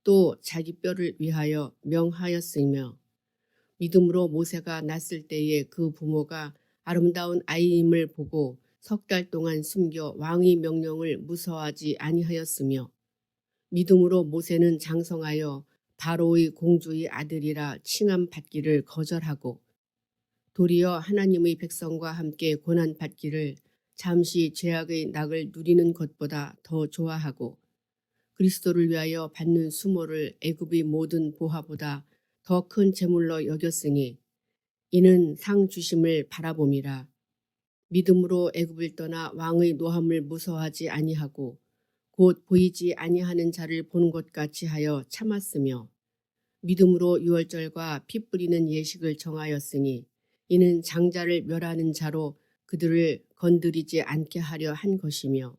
S1: 또 자기 뼈를 위하여 명하였으며 믿음으로 모세가 났을 때에 그 부모가 아름다운 아이임을 보고 석 달 동안 숨겨 왕의 명령을 무서워하지 아니하였으며 믿음으로 모세는 장성하여 바로의 공주의 아들이라 칭함 받기를 거절하고 도리어 하나님의 백성과 함께 고난 받기를 잠시 죄악의 낙을 누리는 것보다 더 좋아하고 그리스도를 위하여 받는 수모를 애굽의 모든 보화보다 더 큰 재물로 여겼으니 이는 상 주심을 바라봄이라. 믿음으로 애굽을 떠나 왕의 노함을 무서워하지 아니하고 곧 보이지 아니하는 자를 보는 것 같이 하여 참았으며 믿음으로 유월절과 피 뿌리는 예식을 정하였으니 이는 장자를 멸하는 자로 그들을 건드리지 않게 하려 한 것이며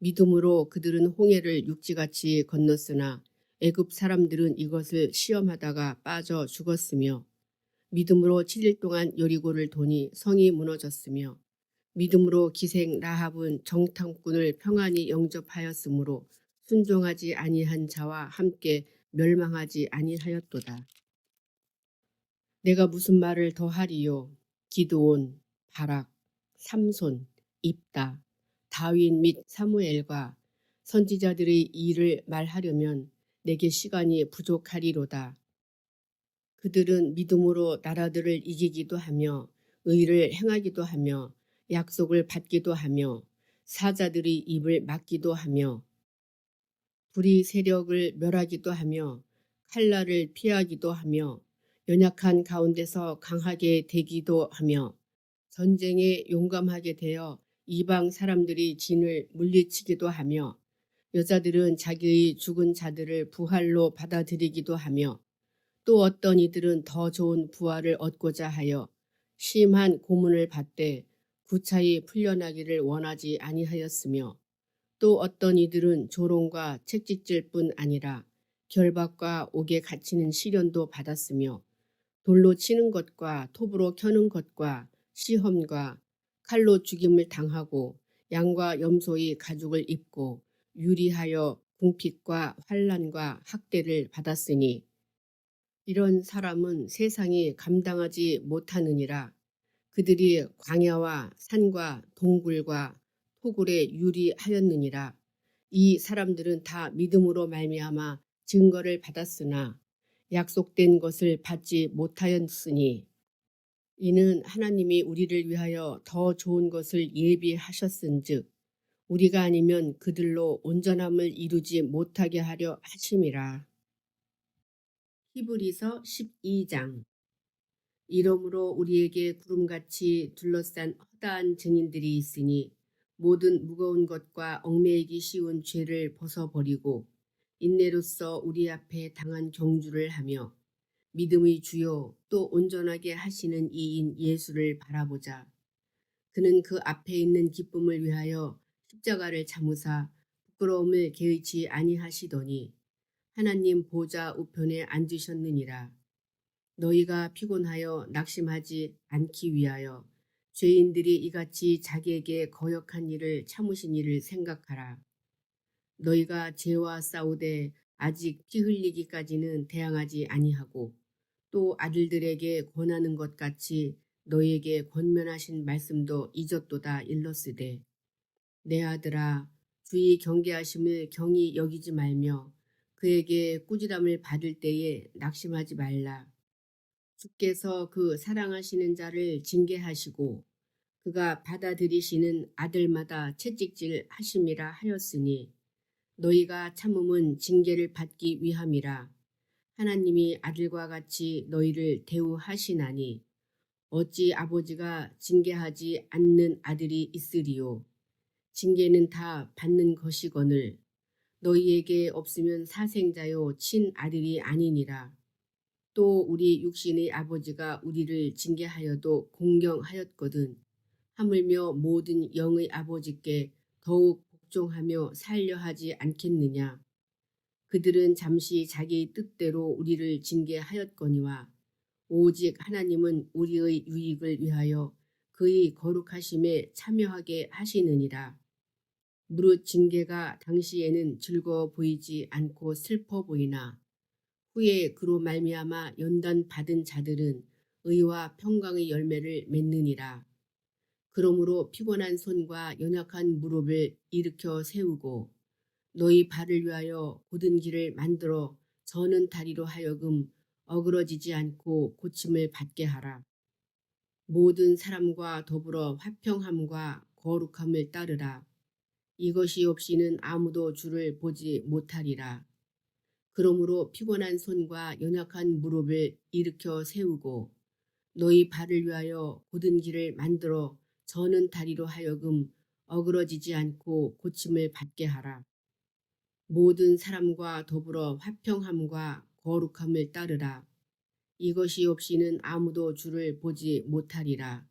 S1: 믿음으로 그들은 홍해를 육지같이 건넜으나 애굽 사람들은 이것을 시험하다가 빠져 죽었으며 믿음으로 7일 동안 여리고를 도니 성이 무너졌으며 믿음으로 기생 라합은 정탐꾼을 평안히 영접하였으므로 순종하지 아니한 자와 함께 멸망하지 아니하였도다. 내가 무슨 말을 더하리요. 기드온, 바락, 삼손, 입다, 다윗 및 사무엘과 선지자들의 일을 말하려면 내게 시간이 부족하리로다. 그들은 믿음으로 나라들을 이기기도 하며 의를 행하기도 하며 약속을 받기도 하며 사자들의 입을 막기도 하며 불의 세력을 멸하기도 하며 칼날을 피하기도 하며 연약한 가운데서 강하게 되기도 하며 전쟁에 용감하게 되어 이방 사람들이 진을 물리치기도 하며 여자들은 자기의 죽은 자들을 부활로 받아들이기도 하며 또 어떤 이들은 더 좋은 부활을 얻고자 하여 심한 고문을 받되 구차히 풀려나기를 원하지 아니하였으며 또 어떤 이들은 조롱과 채찍질 뿐 아니라 결박과 옥에 갇히는 시련도 받았으며 돌로 치는 것과 톱으로 켜는 것과 시험과 칼로 죽임을 당하고 양과 염소의 가죽을 입고 유리하여 궁핍과 환난과 학대를 받았으니 이런 사람은 세상이 감당하지 못하느니라. 그들이 광야와 산과 동굴과 토굴에 유리하였느니라. 이 사람들은 다 믿음으로 말미암아 증거를 받았으나 약속된 것을 받지 못하였으니 이는 하나님이 우리를 위하여 더 좋은 것을 예비하셨은즉 우리가 아니면 그들로 온전함을 이루지 못하게 하려 하심이라. 히브리서 12장. 이러므로 우리에게 구름같이 둘러싼 허다한 증인들이 있으니 모든 무거운 것과 얽매이기 쉬운 죄를 벗어버리고 인내로써 우리 앞에 당한 경주를 하며 믿음의 주요 또 온전하게 하시는 이인 예수를 바라보자. 그는 그 앞에 있는 기쁨을 위하여 십자가를 참으사 부끄러움을 개의치 아니하시더니 하나님 보좌 우편에 앉으셨느니라. 너희가 피곤하여 낙심하지 않기 위하여 죄인들이 이같이 자기에게 거역한 일을 참으신 일을 생각하라. 너희가 죄와 싸우되 아직 피 흘리기까지는 대항하지 아니하고 또 아들들에게 권하는 것 같이 너희에게 권면하신 말씀도 잊었도다 일렀으되 내 아들아 주의 경계하심을 경히 여기지 말며 그에게 꾸지람을 받을 때에 낙심하지 말라. 주께서 그 사랑하시는 자를 징계하시고 그가 받아들이시는 아들마다 채찍질 하심이라 하였으니 너희가 참음은 징계를 받기 위함이라. 하나님이 아들과 같이 너희를 대우하시나니 어찌 아버지가 징계하지 않는 아들이 있으리요. 징계는 다 받는 것이거늘 너희에게 없으면 사생자요 친아들이 아니니라. 또 우리 육신의 아버지가 우리를 징계하여도 공경하였거든 하물며 모든 영의 아버지께 더욱 복종하며 살려 하지 않겠느냐. 그들은 잠시 자기의 뜻대로 우리를 징계하였거니와 오직 하나님은 우리의 유익을 위하여 그의 거룩하심에 참여하게 하시느니라. 무릇 징계가 당시에는 즐거워 보이지 않고 슬퍼 보이나 후에 그로 말미암아 연단 받은 자들은 의와 평강의 열매를 맺느니라. 그러므로 피곤한 손과 연약한 무릎을 일으켜 세우고 너희 발을 위하여 곧은 길을 만들어 저는 다리로 하여금 어그러지지 않고 고침을 받게 하라. 모든 사람과 더불어 화평함과 거룩함을 따르라. 이것이 없이는 아무도 주를 보지 못하리라. 그러므로 피곤한 손과 연약한 무릎을 일으켜 세우고 너희 발을 위하여 곧은 길을 만들어 저는 다리로 하여금 어그러지지 않고 고침을 받게 하라. 모든 사람과 더불어 화평함과 거룩함을 따르라. 이것이 없이는 아무도 주를 보지 못하리라.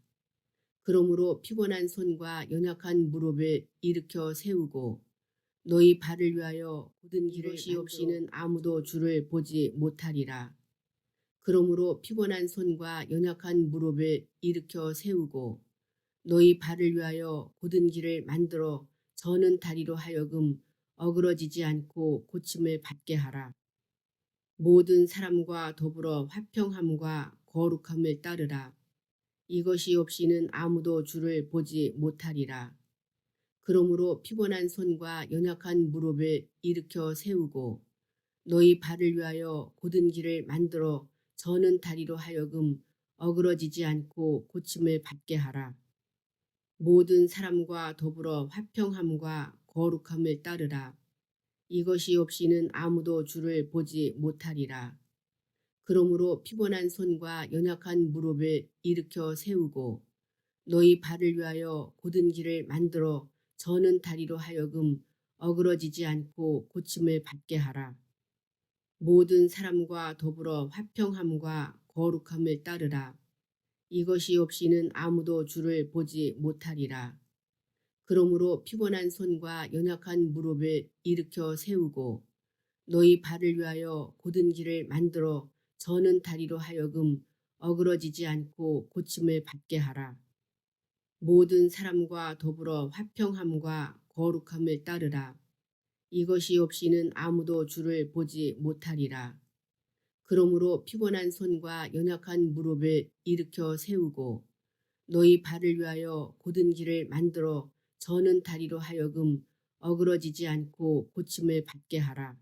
S1: 그러므로 피곤한 손과 연약한 무릎을 일으켜 세우고 너희 발을 위하여 곧은 길을 없이는 아무도 주를 보지 못하리라. 그러므로 피곤한 손과 연약한 무릎을 일으켜 세우고 너희 발을 위하여 곧은 길을 만들어 저는 다리로 하여금 어그러지지 않고 고침을 받게 하라. 모든 사람과 더불어 화평함과 거룩함을 따르라. 이것이 없이는 아무도 주를 보지 못하리라. 그러므로 피곤한 손과 연약한 무릎을 일으켜 세우고 너희 발을 위하여 곧은 길을 만들어 저는 다리로 하여금 어그러지지 않고 고침을 받게 하라. 모든 사람과 더불어 화평함과 거룩함을 따르라. 이것이 없이는 아무도 주를 보지 못하리라. 그러므로 피곤한 손과 연약한 무릎을 일으켜 세우고 너희 발을 위하여 곧은 길을 만들어 저는 다리로 하여금 어그러지지 않고 고침을 받게 하라. 모든 사람과 더불어 화평함과 거룩함을 따르라. 이것이 없이는 아무도 주를 보지 못하리라. 그러므로 피곤한 손과 연약한 무릎을 일으켜 세우고 너희 발을 위하여 곧은 길을 만들어 저는 다리로 하여금 어그러지지 않고 고침을 받게 하라. 모든 사람과 더불어 화평함과 거룩함을 따르라. 이것이 없이는 아무도 주를 보지 못하리라. 그러므로 피곤한 손과 연약한 무릎을 일으켜 세우고 너희 발을 위하여 곧은 길을 만들어 저는 다리로 하여금 어그러지지 않고 고침을 받게 하라.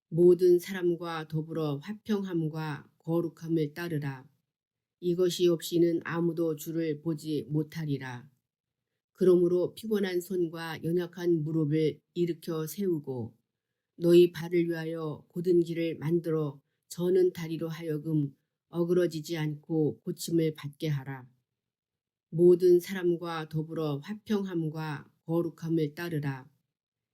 S1: 모든 사람과 더불어 화평함과 거룩함을 따르라. 이것이 없이는 아무도 주를 보지 못하리라. 그러므로 피곤한 손과 연약한 무릎을 일으켜 세우고 너희 발을 위하여 곧은 길을 만들어 저는 다리로 하여금 어그러지지 않고 고침을 받게 하라. 모든 사람과 더불어 화평함과 거룩함을 따르라.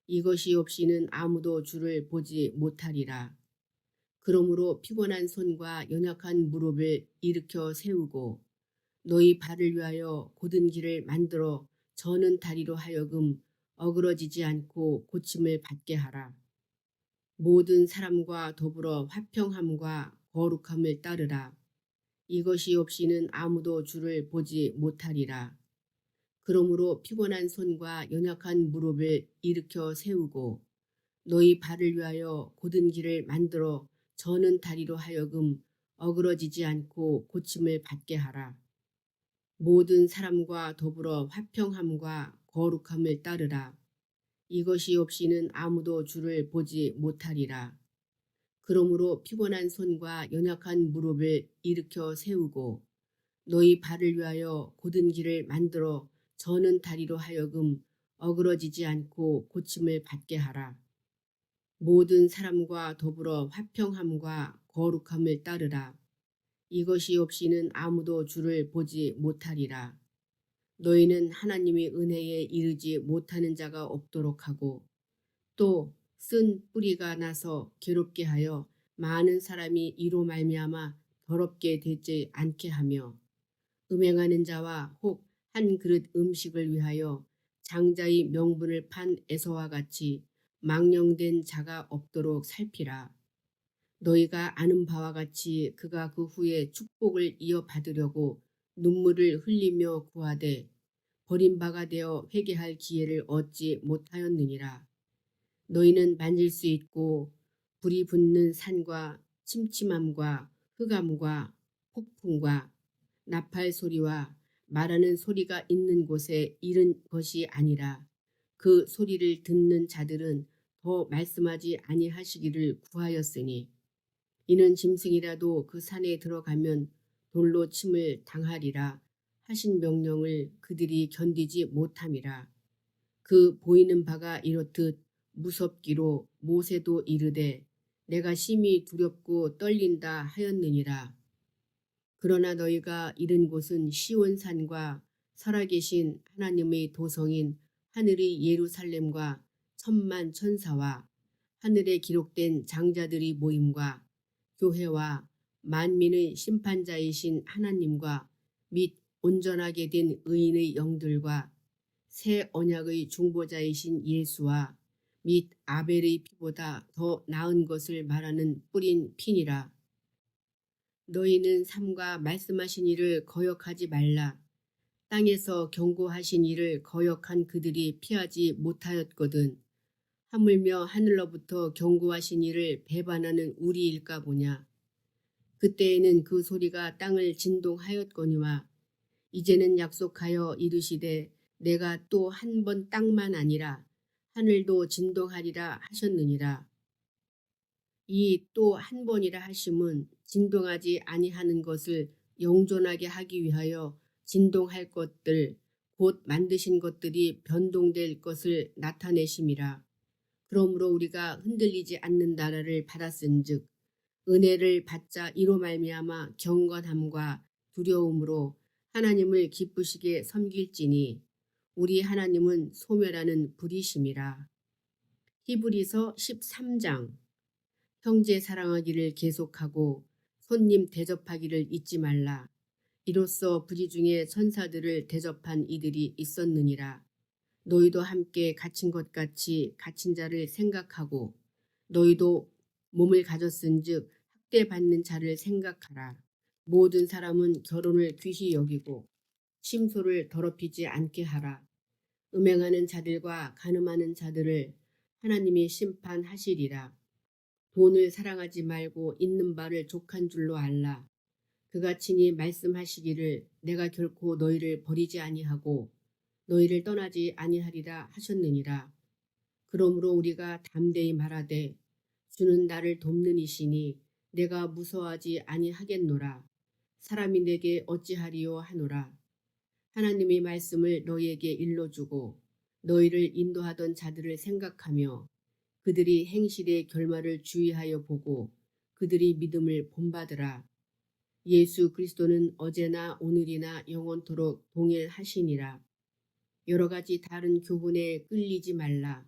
S1: 이것이 없이는 아무도 주를 보지 못하리라. 그러므로 피곤한 손과 연약한 무릎을 일으켜 세우고 너희 발을 위하여 곧은 길을 만들어 저는 다리로 하여금 어그러지지 않고 고침을 받게 하라. 모든 사람과 더불어 화평함과 거룩함을 따르라. 이것이 없이는 아무도 주를 보지 못하리라. 그러므로 피곤한 손과 연약한 무릎을 일으켜 세우고 너희 발을 위하여 곧은 길을 만들어 저는 다리로 하여금 어그러지지 않고 고침을 받게 하라. 모든 사람과 더불어 화평함과 거룩함을 따르라. 이것이 없이는 아무도 주를 보지 못하리라. 그러므로 피곤한 손과 연약한 무릎을 일으켜 세우고 너희 발을 위하여 곧은 길을 만들어 저는 다리로 하여금 어그러지지 않고 고침을 받게 하라. 모든 사람과 더불어 화평함과 거룩함을 따르라. 이것이 없이는 아무도 주를 보지 못하리라. 너희는 하나님의 은혜에 이르지 못하는 자가 없도록 하고 또 쓴 뿌리가 나서 괴롭게 하여 많은 사람이 이로 말미암아 더럽게 되지 않게 하며 음행하는 자와 혹 한 그릇 음식을 위하여 장자의 명분을 판 에서와 같이 망령된 자가 없도록 살피라. 너희가 아는 바와 같이 그가 그 후에 축복을 이어받으려고 눈물을 흘리며 구하되 버림바가 되어 회개할 기회를 얻지 못하였느니라. 너희는 만질 수 있고 불이 붙는 산과 침침함과 흑암과 폭풍과 나팔 소리와 말하는 소리가 있는 곳에 이른 것이 아니라 그 소리를 듣는 자들은 더 말씀하지 아니하시기를 구하였으니 이는 짐승이라도 그 산에 들어가면 돌로 침을 당하리라 하신 명령을 그들이 견디지 못함이라. 그 보이는 바가 이렇듯 무섭기로 모세도 이르되 내가 심히 두렵고 떨린다 하였느니라. 그러나 너희가 이른 곳은 시온산과 살아계신 하나님의 도성인 하늘의 예루살렘과 천만 천사와 하늘에 기록된 장자들의 모임과 교회와 만민의 심판자이신 하나님과 및 온전하게 된 의인의 영들과 새 언약의 중보자이신 예수와 및 아벨의 피보다 더 나은 것을 말하는 뿌린 핀이라. 너희는 삼가 말씀하신 일을 거역하지 말라. 땅에서 경고하신 일을 거역한 그들이 피하지 못하였거든. 하물며 하늘로부터 경고하신 일을 배반하는 우리일까 보냐. 그때에는 그 소리가 땅을 진동하였거니와 이제는 약속하여 이르시되 내가 또 한 번 땅만 아니라 하늘도 진동하리라 하셨느니라. 이 또 한 번이라 하심은 진동하지 아니하는 것을 영존하게 하기 위하여 진동할 것들 곧 만드신 것들이 변동될 것을 나타내심이라. 그러므로 우리가 흔들리지 않는 나라를 받았은즉 은혜를 받자 이로 말미암아 경건함과 두려움으로 하나님을 기쁘시게 섬길지니 우리 하나님은 소멸하는 불이심이라. 히브리서 13장. 형제 사랑하기를 계속하고 손님 대접하기를 잊지 말라. 이로써 부지 중에 천사들을 대접한 이들이 있었느니라. 너희도 함께 갇힌 것 같이 갇힌 자를 생각하고 너희도 몸을 가졌은즉 학대받는 자를 생각하라. 모든 사람은 결혼을 귀히 여기고 침소를 더럽히지 않게 하라. 음행하는 자들과 간음하는 자들을 하나님이 심판하시리라. 돈을 사랑하지 말고 있는 바를 족한 줄로 알라. 그가 친히 말씀하시기를 내가 결코 너희를 버리지 아니하고 너희를 떠나지 아니하리라 하셨느니라. 그러므로 우리가 담대히 말하되 주는 나를 돕는 이시니 내가 무서워하지 아니하겠노라. 사람이 내게 어찌하리요 하노라. 하나님의 말씀을 너희에게 일러주고 너희를 인도하던 자들을 생각하며 그들이 행실의 결말을 주의하여 보고 그들이 믿음을 본받으라. 예수 그리스도는 어제나 오늘이나 영원토록 동일하시니라. 여러 가지 다른 교훈에 끌리지 말라.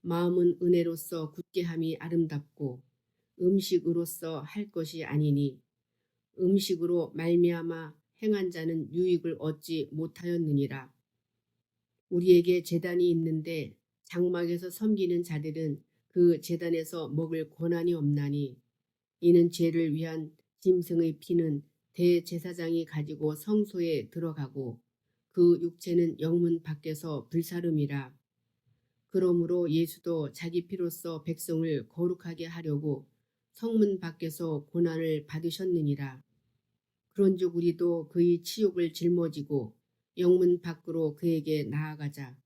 S1: 마음은 은혜로서 굳게함이 아름답고 음식으로서 할 것이 아니니 음식으로 말미암아 행한 자는 유익을 얻지 못하였느니라. 우리에게 제단이 있는데 장막에서 섬기는 자들은 그 제단에서 먹을 권한이 없나니 이는 죄를 위한 짐승의 피는 대제사장이 가지고 성소에 들어가고 그 육체는 영문 밖에서 불사름이라. 그러므로 예수도 자기 피로써 백성을 거룩하게 하려고 성문 밖에서 고난을 받으셨느니라. 그런즉 우리도 그의 치욕을 짊어지고 영문 밖으로 그에게 나아가자.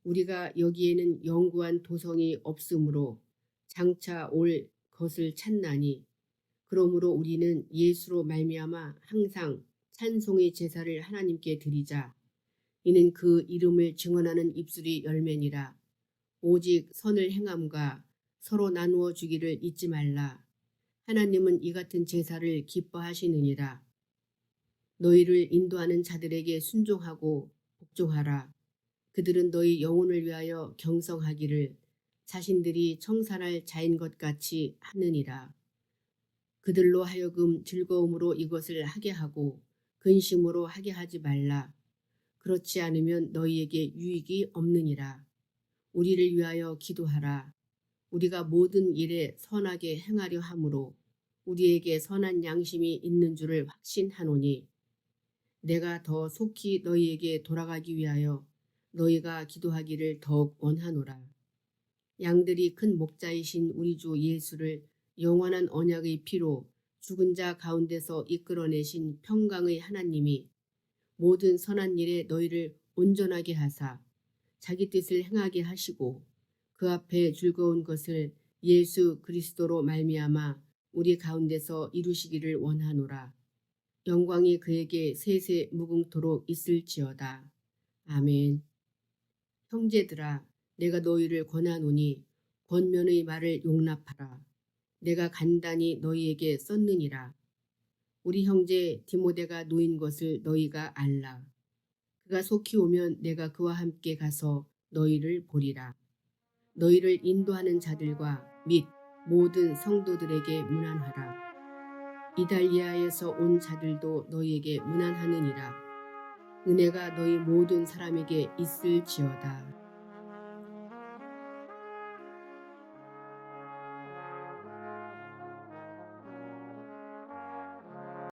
S1: 우리가 여기에는 영구한 도성이 없으므로 장차 올 것을 찾나니 그러므로 우리는 예수로 말미암아 항상 찬송의 제사를 하나님께 드리자. 이는 그 이름을 증언하는 입술이 열매니라. 오직 선을 행함과 서로 나누어 주기를 잊지 말라. 하나님은 이 같은 제사를 기뻐하시느니라. 너희를 인도하는 자들에게 순종하고 복종하라. 그들은 너희 영혼을 위하여 경성하기를 자신들이 청산할 자인 것 같이 하느니라. 그들로 하여금 즐거움으로 이것을 하게 하고 근심으로 하게 하지 말라. 그렇지 않으면 너희에게 유익이 없느니라. 우리를 위하여 기도하라. 우리가 모든 일에 선하게 행하려 함으로 우리에게 선한 양심이 있는 줄을 확신하노니 내가 더 속히 너희에게 돌아가기 위하여 너희가 기도하기를 더욱 원하노라. 양들이 큰 목자이신 우리 주 예수를 영원한 언약의 피로 죽은 자 가운데서 이끌어내신 평강의 하나님이 모든 선한 일에 너희를 온전하게 하사 자기 뜻을 행하게 하시고 그 앞에 즐거운 것을 예수 그리스도로 말미암아 우리 가운데서 이루시기를 원하노라. 영광이 그에게 세세 무궁토록 있을지어다. 아멘. 형제들아, 내가 너희를 권하노니 권면의 말을 용납하라. 내가 간단히 너희에게 썼느니라. 우리 형제 디모데가 놓인 것을 너희가 알라. 그가 속히 오면 내가 그와 함께 가서 너희를 보리라. 너희를 인도하는 자들과 및 모든 성도들에게 문안하라. 이달리아에서 온 자들도 너희에게 문안하느니라. 은혜가 너희 모든 사람에게 있을지어다.